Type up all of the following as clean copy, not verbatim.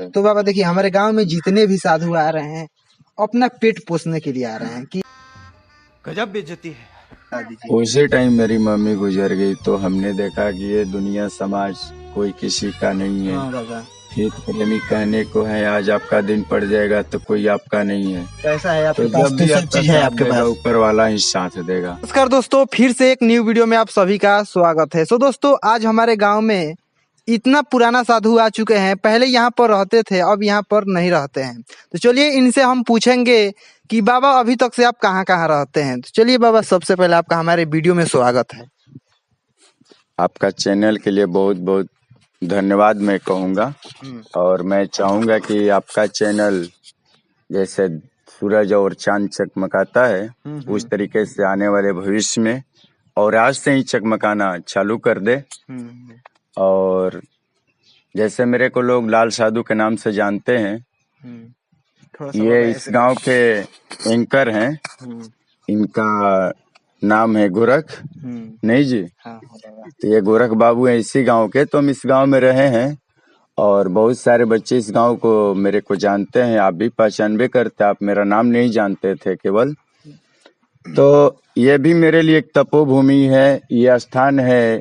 तो बाबा देखिए, हमारे गांव में जितने भी साधु आ रहे हैं अपना पेट पोसने के लिए आ रहे हैं कि गजब बेइज्जती है। बता दीजिए। उसी टाइम मेरी मम्मी गुजर गई तो हमने देखा कि ये दुनिया समाज कोई किसी का नहीं है। हाँ बाबा, हित प्रेमी कहने को है, आज आपका दिन पड़ जाएगा तो कोई आपका नहीं है। पैसा है आपके तो पास जब तो भी सब आपका चीज है साथ आपके देगा पास। ऊपर वाला ही साथ देगा। नमस्कार दोस्तों, फिर से एक न्यू वीडियो में आप सभी का स्वागत है। दोस्तों, आज हमारे गांव में इतना पुराना साधु आ चुके हैं। पहले यहाँ पर रहते थे, अब यहाँ पर नहीं रहते हैं। तो चलिए इनसे हम पूछेंगे कि बाबा अभी तक से आप कहाँ कहाँ रहते हैं। तो चलिए बाबा, सबसे पहले आपका हमारे वीडियो में स्वागत है। आपका चैनल के लिए बहुत बहुत धन्यवाद मैं कहूँगा, और मैं चाहूँगा कि आपका चैनल जैसे सूरज और चांद चकमकाता है उस तरीके से आने वाले भविष्य में और आज से ही चकमकाना चालू कर दे। और जैसे मेरे को लोग लाल साधु के नाम से जानते हैं, ये इस गांव के एंकर हैं। इनका नाम है गोरख, नहीं जी? तो ये गोरख बाबू है इसी गांव के। तो हम इस गांव में रहे हैं और बहुत सारे बच्चे इस गांव को मेरे को जानते हैं। आप भी पहचान करते, आप मेरा नाम नहीं जानते थे केवल। तो ये भी मेरे लिए एक तपोभूमि है, ये स्थान है।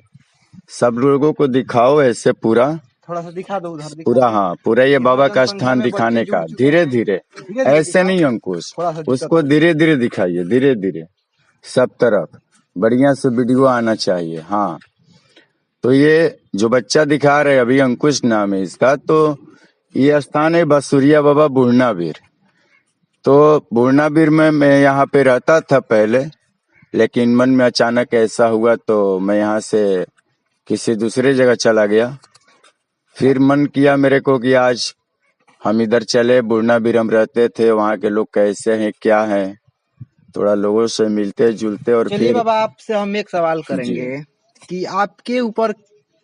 सब लोगों को दिखाओ ऐसे पूरा, थोड़ा सा दिखा दो उधर, पूरा। हाँ, पूरा ये बाबा का स्थान दिखाने का। धीरे धीरे, ऐसे नहीं अंकुश, उसको धीरे धीरे दिखाइए, धीरे धीरे सब तरफ बढ़िया से वीडियो आना चाहिए। हाँ, तो ये जो बच्चा दिखा रहे अभी, अंकुश नाम है इसका। तो ये स्थान है बसुरिया बाबा बुढ़नावीर। तो बुढ़नावीर में मैं यहाँ पे रहता था पहले, लेकिन मन में अचानक ऐसा हुआ तो मैं यहाँ से किसी दूसरे जगह चला गया। फिर मन किया मेरे को कि आज हम इधर चले। बुढ़नावीर हम रहते थे, वहाँ के लोग कैसे हैं क्या हैं, थोड़ा लोगों से मिलते जुलते। और चलिए फिर बाबा, आपसे हम एक सवाल करेंगे कि आपके ऊपर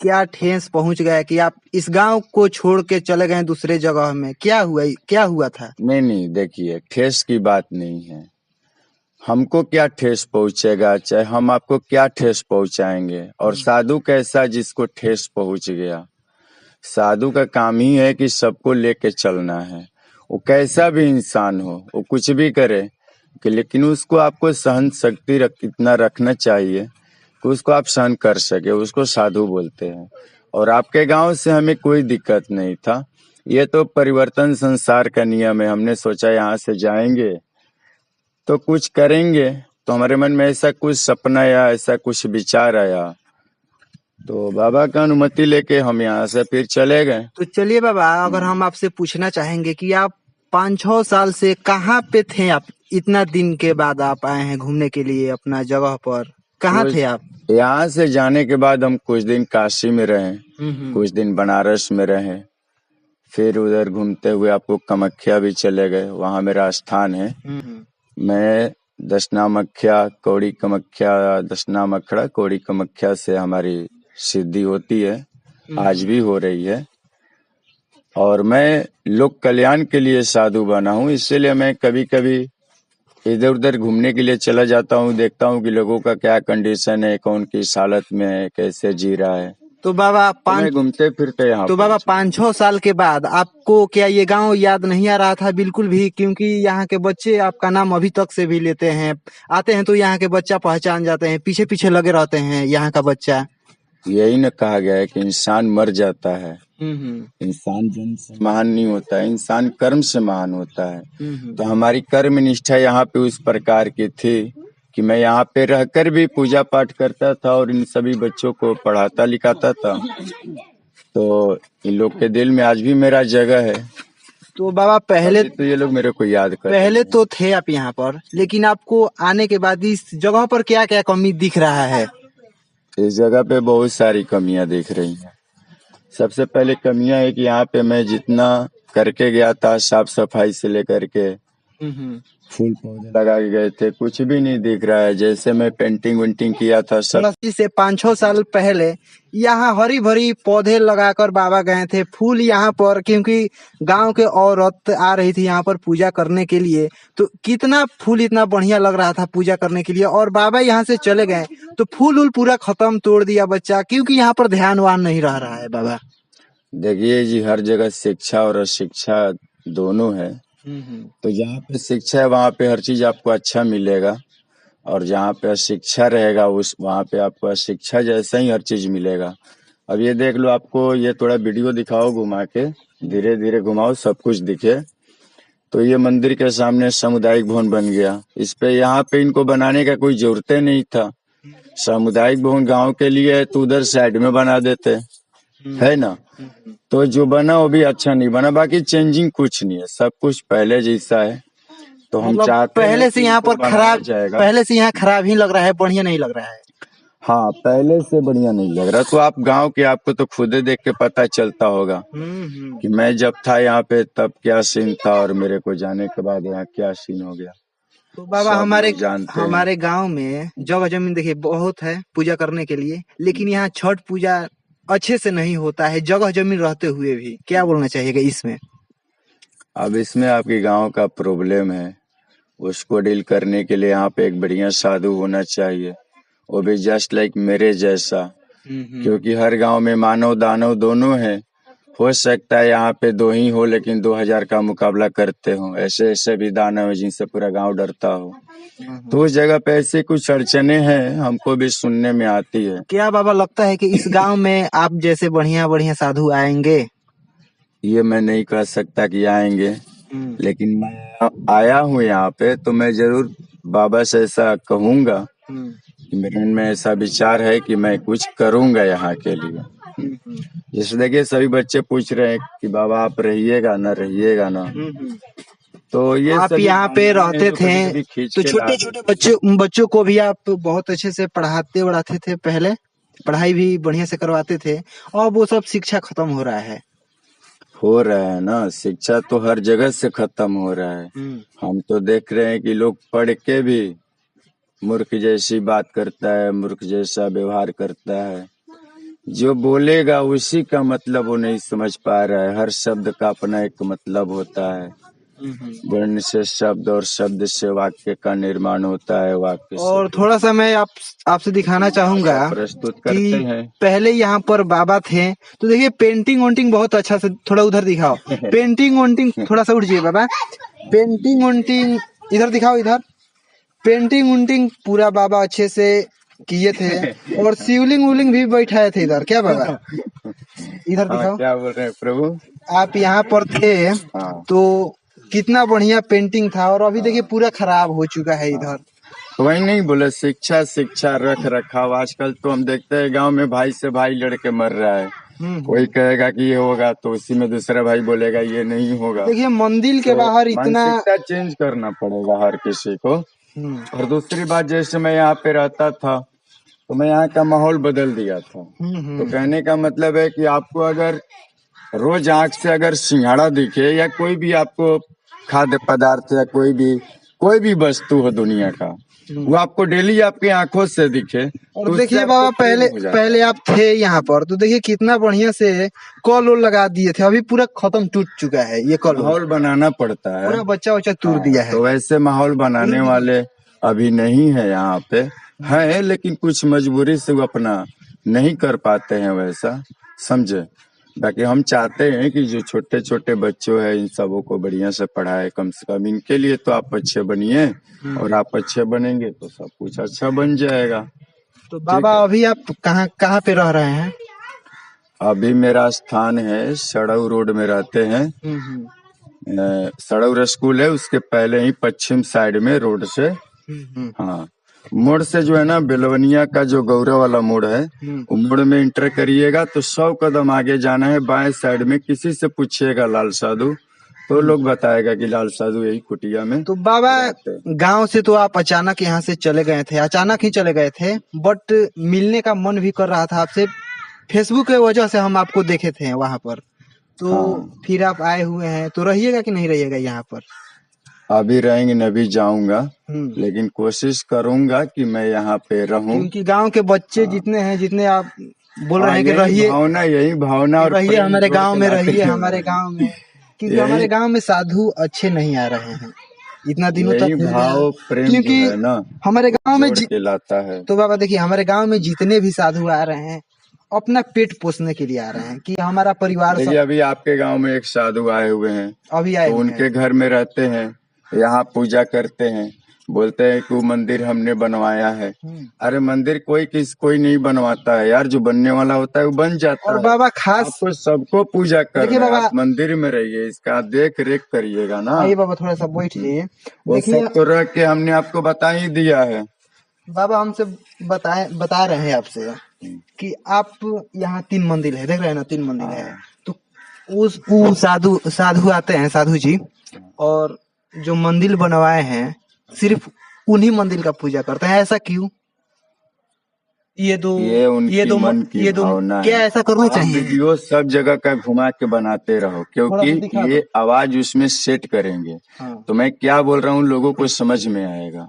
क्या ठेस पहुंच गया कि आप इस गांव को छोड़ के चले गए दूसरे जगह में। क्या हुआ था? नहीं, देखिए, ठेस की बात नहीं है। हमको क्या ठेस पहुंचेगा, चाहे हम आपको क्या ठेस पहुंचाएंगे। और साधु कैसा जिसको ठेस पहुंच गया? साधु का काम ही है कि सबको लेके चलना है। वो कैसा भी इंसान हो, वो कुछ भी करे, कि लेकिन उसको आपको सहन शक्ति इतना रखना चाहिए कि उसको आप सहन कर सके, उसको साधु बोलते हैं। और आपके गांव से हमें कोई दिक्कत नहीं था। ये तो परिवर्तन संसार का नियम है। हमने सोचा यहाँ से जाएंगे तो कुछ करेंगे, तो हमारे मन में ऐसा कुछ सपना या ऐसा कुछ विचार आया, तो बाबा का अनुमति लेके हम यहाँ से फिर चले गए। तो चलिए बाबा, अगर हम आपसे पूछना चाहेंगे कि आप 5-6 साल से कहाँ पे थे, आप इतना दिन के बाद आप आए हैं घूमने के लिए अपना जगह पर, कहाँ थे आप? यहाँ से जाने के बाद हम कुछ दिन काशी में रहे, कुछ दिन बनारस में रहे, फिर उधर घूमते हुए आपको कामाख्या भी चले गए, वहाँ मेरा स्थान है। मैं दशनामख्या कौड़ी कामाख्या, दशनाम अखड़ा कौड़ी कामाख्या से हमारी सिद्धि होती है, आज भी हो रही है। और मैं लोक कल्याण के लिए साधु बना हूँ, इसलिए मैं कभी कभी इधर उधर घूमने के लिए चला जाता हूँ, देखता हूँ कि लोगों का क्या कंडीशन है, कौन किस हालत में है, कैसे जी रहा है। तो बाबा मैं घूमते फिरते यहाँ। तो बाबा 5-6 साल के बाद आपको क्या ये गांव याद नहीं आ रहा था बिल्कुल भी? क्योंकि यहाँ के बच्चे आपका नाम अभी तक से भी लेते हैं, आते हैं तो यहाँ के बच्चा पहचान जाते हैं, पीछे पीछे लगे रहते हैं यहाँ का बच्चा। यही न कहा गया है कि इंसान मर जाता है, इंसान जन्म से महान नहीं होता है, इंसान कर्म से महान होता है। तो हमारी कर्म निष्ठा यहाँ पे उस प्रकार की थी कि मैं यहाँ पे रहकर भी पूजा पाठ करता था और इन सभी बच्चों को पढ़ाता लिखाता था। तो इन लोग के दिल में आज भी मेरा जगह है। तो बाबा पहले तो ये लोग मेरे को याद करते पहले तो थे आप यहाँ पर, लेकिन आपको आने के बाद इस जगह पर क्या क्या कमी दिख रहा है? इस जगह पे बहुत सारी कमियां दिख रही हैं। सबसे पहले कमियां है कि यहाँ पे मैं जितना करके गया था, साफ सफाई से लेकर के फूल पौधे लगा के गए थे, कुछ भी नहीं दिख रहा है। जैसे मैं पेंटिंग वेंटिंग किया था सब से 5-6 साल पहले यहाँ हरी भरी पौधे लगाकर बाबा गए थे, फूल यहाँ पर, क्योंकि गांव के औरत आ रही थी यहाँ पर पूजा करने के लिए, तो कितना फूल इतना बढ़िया लग रहा था पूजा करने के लिए। और बाबा यहाँ से चले गए तो फूल पूरा खत्म, तोड़ दिया बच्चा, क्योंकि यहाँ पर ध्यान वान नहीं रह रहा है बाबा। देखिए जी, हर जगह शिक्षा और अशिक्षा दोनों है। तो जहाँ पे शिक्षा है वहाँ पे हर चीज आपको अच्छा मिलेगा, और जहाँ पे अशिक्षा रहेगा उस वहाँ पे आपको अशिक्षा जैसा ही हर चीज मिलेगा। अब ये देख लो, आपको ये थोड़ा वीडियो दिखाओ घुमा के, धीरे धीरे घुमाओ, सब कुछ दिखे। तो ये मंदिर के सामने सामुदायिक भवन बन गया। इस पे यहाँ पे इनको बनाने का कोई जरूरत नहीं था। सामुदायिक भवन गांव के लिए है तो उधर साइड में बना देते, है ना। तो जो बना वो भी अच्छा नहीं बना, बाकी चेंजिंग कुछ नहीं है, सब कुछ पहले जैसा है। तो हम मतलब चाहते हैं पहले कि से यहाँ इनको पर बनाया खराब, जाएगा। पहले से यहाँ खराब ही लग रहा है, बढ़िया नहीं लग रहा है। हाँ, पहले से बढ़िया नहीं लग रहा। तो आप गांव के, आपको तो खुद देख के पता चलता होगा कि मैं जब था यहाँ पे तब क्या सीन था, और मेरे को जाने के बाद यहाँ क्या सीन हो गया। तो बाबा सब हमारे लोग जानते हैं। हमारे गांव में जगह जमीन देखिए बहुत है पूजा करने के लिए, लेकिन यहाँ छठ पूजा अच्छे से नहीं होता है, जगह जमीन रहते हुए भी। क्या बोलना चाहिएगा इसमें? अब इसमें आपके गांव का प्रॉब्लम है, उसको डील करने के लिए यहाँ पे एक बढ़िया साधु होना चाहिए, वो भी जस्ट लाइक मेरे जैसा। क्योंकि हर गांव में मानव दानव दोनों है। हो सकता है यहाँ पे 2 ही हो, लेकिन 2000 का मुकाबला करते हो। ऐसे ऐसे भी दानव है जिनसे पूरा गांव डरता हो। तो उस जगह पे ऐसे कुछ अड़चने हैं, हमको भी सुनने में आती है। क्या बाबा लगता है कि इस गांव में आप जैसे बढ़िया बढ़िया साधु आएंगे? ये मैं नहीं कह सकता कि आएंगे, लेकिन मैं आया हूँ यहाँ पे तो मैं जरूर बाबा से ऐसा कहूंगा कि मेरे मन में ऐसा विचार है कि मैं कुछ करूंगा यहाँ के लिए। जैसे देखिए, सभी बच्चे पूछ रहे हैं कि बाबा आप रहिएगा ना, रहिएगा ना। तो ये आप सभी यहाँ पे भावनाएं हैं रहते जो थे कभी-कभी खींच तो के ला छोटे छोटे बच्चों को भी आप बहुत अच्छे से पढ़ाते थे, पहले पढ़ाई भी बढ़िया से करवाते थे, और वो सब शिक्षा खत्म हो रहा है। हो रहा है ना। शिक्षा तो हर जगह से खत्म हो रहा है। हम तो देख रहे हैं कि लोग पढ़ के भी मूर्ख जैसी बात करता है, मूर्ख जैसा व्यवहार करता है। जो बोलेगा उसी का मतलब वो नहीं समझ पा रहा है। हर शब्द का अपना एक मतलब होता है। वर्ण से शब्द और शब्द से वाक्य का निर्माण होता है। वाक्य से और थोड़ा सा मैं आपसे दिखाना चाहूंगा प्रस्तुत करते कि हैं। पहले यहाँ पर बाबा थे तो देखिए पेंटिंग वोंटिंग बहुत अच्छा से, थोड़ा उधर दिखाओ। पेंटिंग वोंटिंग थोड़ा सा उठ जाइए बाबा, पेंटिंग वोंटिंग इधर दिखाओ, इधर पेंटिंग वोंटिंग पूरा बाबा अच्छे से किए थे, और शिवलिंग उलिंग भी बैठाए थे इधर। क्या बाबा इधर हाँ, दिखाओ। क्या बोल रहे हैं प्रभु? आप यहाँ पर थे हाँ, तो कितना बढ़िया पेंटिंग था, और अभी देखिए पूरा खराब हो चुका है इधर। वही नहीं बोले, शिक्षा शिक्षा रख रखाव। आजकल तो हम देखते हैं गांव में भाई से भाई लड़के मर रहा है। कोई कहेगा कि ये होगा तो उसी में दूसरा भाई बोलेगा ये नहीं होगा। देखिए मंदिर के तो बाहर इतना मानसिकता चेंज करना पड़ेगा हर किसी को। और दूसरी बात, जैसे मैं यहाँ पे रहता था तो मैं यहाँ का माहौल बदल दिया था। तो कहने का मतलब है कि आपको अगर रोज आंख से अगर सिंघाड़ा दिखे या कोई भी आपको खाद्य पदार्थ या कोई भी वस्तु हो दुनिया का, वो आपको डेली आपकी आंखों से दिखे, और तो उससे देखिए आपको बाबा प्रेम पहले हो जाता है। पहले आप थे यहाँ पर तो देखिए कितना बढ़िया से कॉल वॉल लगा दिए थे, अभी पूरा खत्म, टूट चुका है ये कॉल वॉल। माहौल बनाना पड़ता है। पूरा बच्चा बच्चा तोड़ दिया है। तो वैसे माहौल बनाने वाले अभी नहीं है यहाँ पे, है लेकिन कुछ मजबूरी से वो अपना नहीं कर पाते हैं वैसा, समझे। बाकी हम चाहते हैं कि जो छोटे छोटे बच्चों हैं इन सबों को बढ़िया से पढ़ाए, कम से कम इनके लिए तो आप अच्छे बनिए, और आप अच्छे बनेंगे तो सब कुछ अच्छा बन जाएगा। तो बाबा अभी आप कहाँ कहाँ पे रह रहे हैं? अभी मेरा स्थान है सड़ऊ रोड में रहते हैं। सड़ऊ स्कूल है, उसके पहले ही पश्चिम साइड में रोड से, हाँ, मोड़ से जो है ना, बेलवनिया का जो गौरव वाला मोड़ है, वो मोड़ में इंटर करिएगा तो 100 कदम आगे जाना है। बाएं साइड में किसी से पूछिएगा लाल साधु, तो लोग बताएगा कि लाल साधु यही कुटिया में। तो बाबा गांव से तो आप अचानक यहाँ से चले गए थे, अचानक ही चले गए थे, बट मिलने का मन भी कर रहा था आपसे। फेसबुक की वजह से हम आपको देखे थे वहां पर, तो फिर आप आए हुए हैं, तो रहिएगा कि नहीं रहिएगा यहाँ पर? अभी रहेंगे न, भी जाऊंगा, लेकिन कोशिश करूंगा कि मैं यहाँ पे रहूं। क्योंकि गांव के बच्चे जितने हैं, जितने आप बोल रहे हैं कि रहिए, यही भावना और रहिए हमारे गांव में, रहिए हैं। हमारे गांव में, क्योंकि हमारे गांव में साधु अच्छे नहीं आ रहे हैं इतना दिनों यही तक। भाव प्रेम क्योंकि जो है ना, हमारे गांव में जोड़ के लाता है। तो बाबा देखिए हमारे गांव में जितने भी साधु आ रहे हैं अपना पेट पोषने के लिए आ रहे हैं कि हमारा परिवार देखिए अभी आपके गांव में एक साधु आए हुए हैं, अभी आए तो हुए उनके हैं। घर में रहते हैं, यहाँ पूजा करते हैं, बोलते हैं कि वो मंदिर हमने बनवाया है। अरे मंदिर कोई नहीं बनवाता है यार, जो बनने वाला होता है वो बन जाता और है। बाबा खास आपको सबको पूजा कर देखिए रहे हैं, बाबा, आप मंदिर में रहिए, इसका देख रेख करिएगा ना। आइए बाबा थोड़ा सा बैठिए। वो देखिए सब तो रख के हमने आपको बता ही दिया है। बाबा हमसे बता रहे हैं आपसे कि आप यहाँ 3 मंदिर है, देख रहे हैं ना, 3 मंदिर है। तो वो साधु आते हैं, साधु जी, और जो मंदिर बनवाए हैं सिर्फ उन्हीं मंदिर का पूजा करते हैं। ऐसा क्यों? ये उनकी मन की भावना क्या है। ऐसा करना आप चाहिए? वीडियो सब जगह का घुमा के बनाते रहो, थोड़ा सा क्योंकि दिखा दो। ये आवाज उसमें सेट करेंगे। हाँ। तो मैं क्या बोल रहा हूँ लोगों को समझ में आएगा।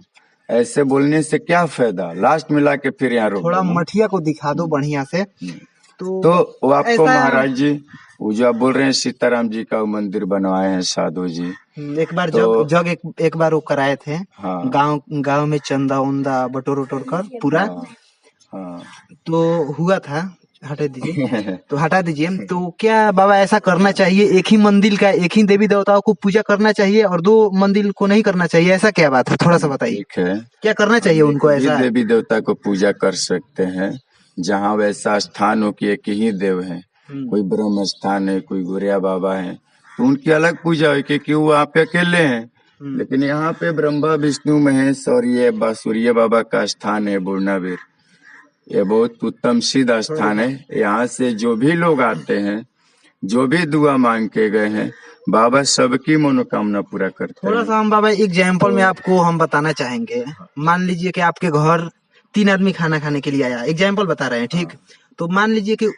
ऐसे बोलने से क्या फायदा, लास्ट में लाके फिर यहाँ रोक थोड़ा देना। मठिया को दिखा दो बढ़िया से। तो वो आपको ऐसा महाराज जी, वो जो आप बोल रहे हैं सीताराम जी का वो मंदिर बनवाए हैं साधु जी, एक बार तो एक बार वो कराए थे। हाँ गांव में चंदा उंदा बटोर कर पूरा। हाँ तो हुआ था, हटा दीजिए तो हटा दीजिए। तो क्या बाबा ऐसा करना चाहिए? एक ही मंदिर का एक ही देवी देवताओं को पूजा करना चाहिए और 2 मंदिर को नहीं करना चाहिए, ऐसा क्या बात है? थोड़ा सा बताइए, ठीक है, क्या करना चाहिए उनको? ये ऐसा देवी देवता को पूजा कर सकते हैं जहाँ वैसा स्थान हो कि एक ही देव है। कोई ब्रह्म स्थान है, कोई गोरिया बाबा है, तो उनकी अलग पूजा है क्योंकि वो वहाँ पे अकेले हैं। लेकिन यहाँ पे ब्रह्मा विष्णु महेश और ये बासुरिया बाबा का स्थान है बुरनावीर। ये बहुत उत्तम सिद्ध स्थान है। यहाँ से जो भी लोग आते हैं, जो भी दुआ मांग के गए हैं, बाबा सबकी मनोकामना पूरा करते हैं। थोड़ा सा हम बाबा एग्जाम्पल में आपको हम बताना चाहेंगे। मान लीजिए कि आपके घर 3 आदमी खाना खाने के लिए आया, एग्जाम्पल बता रहे हैं, ठीक? तो मान लीजिए कि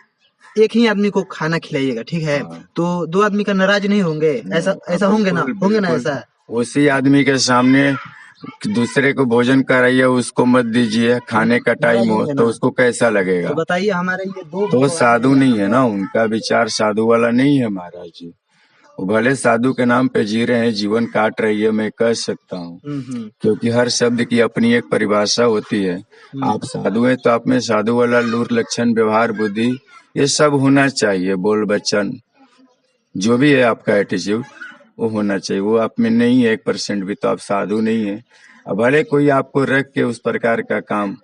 एक ही आदमी को खाना खिलाइएगा, ठीक है? तो 2 आदमी का नाराज नहीं होंगे? ऐसा होंगे ना? होंगे ना ऐसा? उसी आदमी के सामने दूसरे को भोजन कराइए, उसको मत दीजिए, खाने का टाइम हो तो उसको कैसा लगेगा? तो बताइए, हमारे ये 2 तो साधु नहीं है ना, उनका विचार साधु वाला नहीं है महाराज जी। वो भले साधु के नाम पे जी रहे हैं, जीवन काट रही है, मैं कह सकता हूँ, क्योंकि हर शब्द की अपनी एक परिभाषा होती है। आप साधु हैं तो आप में साधु वाला लूर लक्षण व्यवहार बुद्धि ये सब होना चाहिए, बोल वचन जो भी है आपका एटीट्यूड वो होना चाहिए। वो आप में नहीं है 1% भी, तो आप साधु नहीं है। अब भले कोई आपको रख के उस प्रकार का काम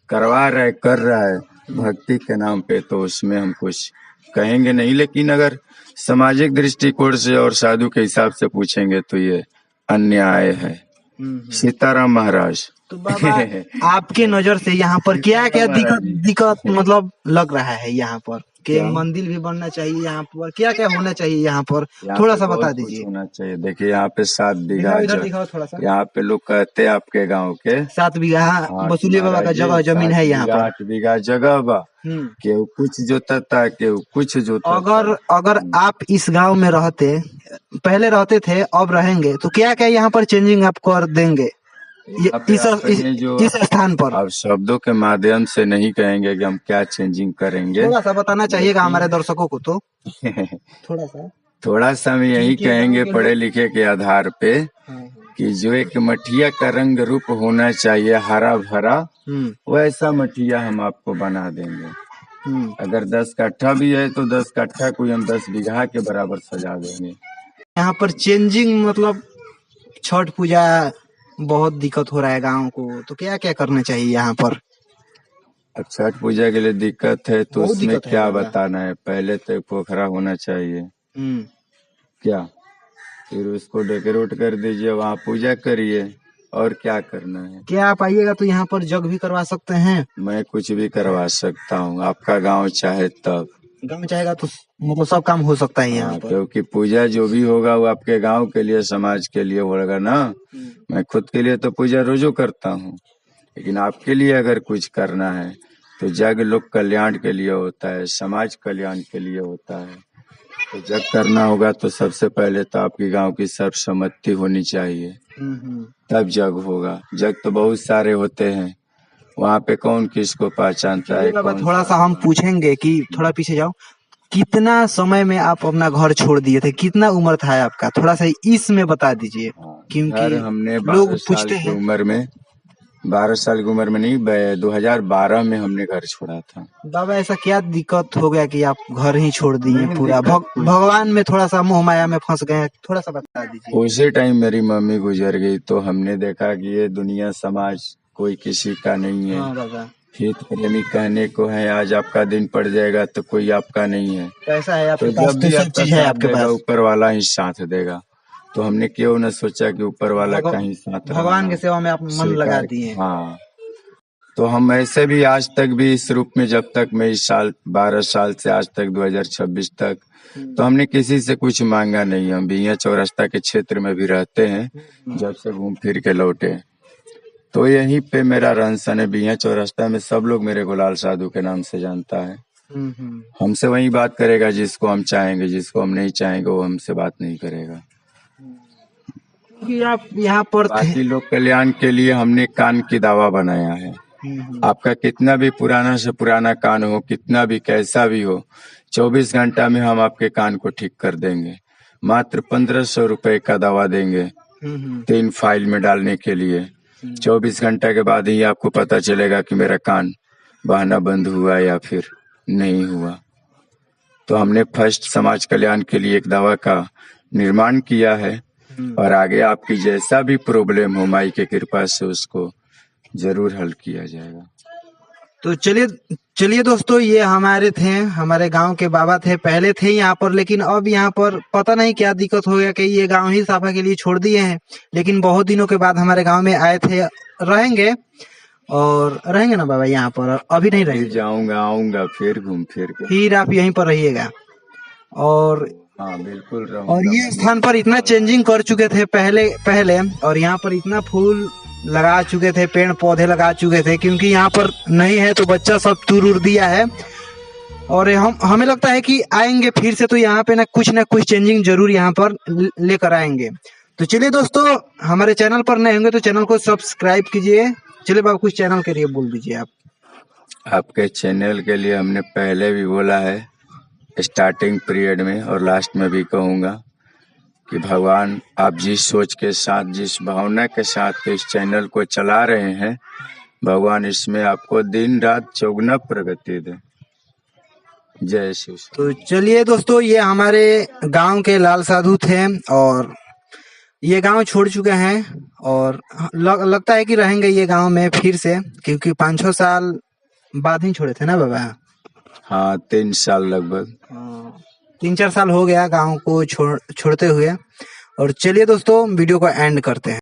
करवा रहा है, कर रहा है भक्ति के नाम पे, तो उसमें हम कुछ कहेंगे नहीं। लेकिन अगर सामाजिक दृष्टिकोण से और साधु के हिसाब से पूछेंगे तो ये अन्याय है। सीताराम महाराज। तो बाबा आपके नजर से यहाँ पर क्या क्या दिक्कत मतलब लग रहा है यहाँ पर? कि मंदिर भी बनना चाहिए यहाँ पर, क्या क्या होना चाहिए यहाँ पर? थोड़ा सा बता दीजिए। होना चाहिए। देखिए यहाँ पे 7 बीघा, दिखाओ थोड़ा सा। यहाँ पे लोग कहते हैं आपके गांव के 7 बीघा बसुलिया बाबा का जगह जमीन है यहाँ पर। 8 बीघा जगह बा, केहू कुछ जोतता, केहू कुछ जोतता। अगर आप इस गांव में पहले रहते थे, अब रहेंगे, तो क्या क्या यहाँ पर चेंजिंग आप कर देंगे इस स्थान पर? अब शब्दों के माध्यम से नहीं कहेंगे कि हम क्या चेंजिंग करेंगे। थोड़ा सा बताना चाहिएगा हमारे दर्शकों को। तो थोड़ा सा हम यही कहेंगे पढ़े लिखे के आधार पे कि जो एक मठिया का रंग रूप होना चाहिए हरा भरा, वैसा मठिया हम आपको बना देंगे। अगर 10 कट्ठा भी है तो 10 कट्ठा को हम 10 बीघा के बराबर सजा देंगे। यहाँ पर चेंजिंग मतलब छठ पूजा बहुत दिक्कत हो रहा है गांव को, तो क्या क्या करना चाहिए यहाँ पर? अब छठ पूजा के लिए दिक्कत है तो उसमें क्या बताना है? पहले तो पोखरा होना चाहिए, क्या, फिर उसको डेकोरेट कर दीजिए, वहाँ पूजा करिए, और क्या करना है? क्या आप आइएगा तो यहाँ पर जग भी करवा सकते हैं? मैं कुछ भी करवा सकता हूँ, आपका गांव चाहे तब। गांव चाहेगा तो मतलब सब काम हो सकता है यहाँ पर। क्योंकि पूजा जो भी होगा वो आपके गांव के लिए, समाज के लिए होगा ना। मैं खुद के लिए तो पूजा रोजो करता हूँ, लेकिन आपके लिए अगर कुछ करना है तो जग लोक कल्याण के लिए होता है, समाज कल्याण के लिए होता है। तो जग करना होगा तो सबसे पहले तो आपके गांव की सर्वसम्मति होनी चाहिए, तब जग होगा। जग तो बहुत सारे होते हैं, वहाँ पे कौन किसको पहचानता है? थोड़ा सा हम पूछेंगे कि थोड़ा पीछे जाओ, कितना समय में आप अपना घर छोड़ दिए थे? कितना उम्र था आपका? थोड़ा सा इसमें बता दीजिए, क्योंकि हमने लोग पूछते हैं। उम्र में 12 साल की उम्र में नहीं, 2012 में हमने घर छोड़ा था। बाबा ऐसा क्या दिक्कत हो गया कि आप घर ही छोड़ दिए नहीं, पूरा? भगवान में थोड़ा सा मोह माया में फंस गए, थोड़ा सा बता दीजिए। उसी टाइम मेरी मम्मी गुजर गई तो हमने देखा कि ये दुनिया समाज कोई किसी का नहीं है। हाँ बाबा, हित प्रेमी कहने को है, आज आपका दिन पड़ जाएगा तो कोई आपका नहीं है। कैसा है आपके तो पास? जब तो भी सब आपका चीज है साथ आपके देगा पास। ऊपर वाला ही साथ देगा। तो हमने क्यों न सोचा कि ऊपर वाला का ही साथ भगवान की सेवा में आप मन लगा दिए। हाँ, तो हम ऐसे भी आज तक भी इस रूप में, जब तक मैं इस साल 12 साल से आज तक 2026 तक, तो हमने किसी से कुछ मांगा नहीं। हम बिहियां चौरास्ता के क्षेत्र में भी रहते हैं जब से घूम फिर के लौटे, तो यहीं पे मेरा रहन सहन है। बिहियां चौरास्ता में सब लोग मेरे को लाल साधु के नाम से जानता है। हमसे वही बात करेगा जिसको हम चाहेंगे, जिसको हम नहीं चाहेंगे वो हमसे बात नहीं करेगा। कि आप यहाँ पर बाकी लोग कल्याण के लिए हमने कान की दावा बनाया है। आपका कितना भी पुराना से पुराना कान हो, कितना भी कैसा भी हो, 24 घंटा में हम आपके कान को ठीक कर देंगे। मात्र 1500 रुपए का दवा देंगे 3 फाइल में डालने के लिए। 24 घंटा के बाद ही आपको पता चलेगा कि मेरा कान बहना बंद हुआ या फिर नहीं हुआ। तो हमने फर्स्ट समाज कल्याण के लिए एक दवा का निर्माण किया है और आगे आपकी जैसा भी प्रॉब्लम हो, माई के कृपा से उसको जरूर हल किया जाएगा। तो चलिए दोस्तों, ये हमारे गांव के बाबा थे, पहले थे यहाँ पर, लेकिन अब यहाँ पर पता नहीं क्या दिक्कत हो गया कि ये गांव ही साफा के लिए छोड़ दिए हैं। लेकिन बहुत दिनों के बाद हमारे गांव में आए थे, रहेंगे ना बाबा यहाँ पर? अभी नहीं रहेंगे? आऊंगा फिर घूम फिर के। फिर आप यहीं पर रहिएगा? और हाँ बिल्कुल रहूंगा। और ये स्थान पर इतना चेंजिंग कर चुके थे पहले, और यहाँ पर इतना फूल लगा चुके थे, पेड़ पौधे लगा चुके थे, क्योंकि यहाँ पर नहीं है तो बच्चा सब तूर उड़ दिया है। और हमें लगता है कि आएंगे फिर से तो यहाँ पे ना कुछ चेंजिंग जरूर यहाँ पर लेकर आएंगे। तो चलिए दोस्तों, हमारे चैनल पर नए होंगे तो चैनल को सब्सक्राइब कीजिए। चलिए बाबा, कुछ चैनल के लिए बोल दीजिए आप। आपके चैनल के लिए हमने पहले भी बोला है, स्टार्टिंग पीरियड में और लास्ट में भी कहूँगा कि भगवान आप जिस सोच के साथ, जिस भावना के साथ इस चैनल को चला रहे हैं, भगवान इसमें आपको दिन रात चौगुना प्रगति दे। जय शिव। तो चलिए दोस्तों, ये हमारे गांव के लाल साधु थे और ये गांव छोड़ चुके हैं और लगता है कि रहेंगे ये गांव में फिर से, क्योंकि 5-6 साल बाद ही छोड़े थे ना बाबा? हाँ, 3 साल लगभग। 3-4 साल हो गया गांव को छोड़ते हुए। और चलिए दोस्तों, वीडियो को एंड करते हैं।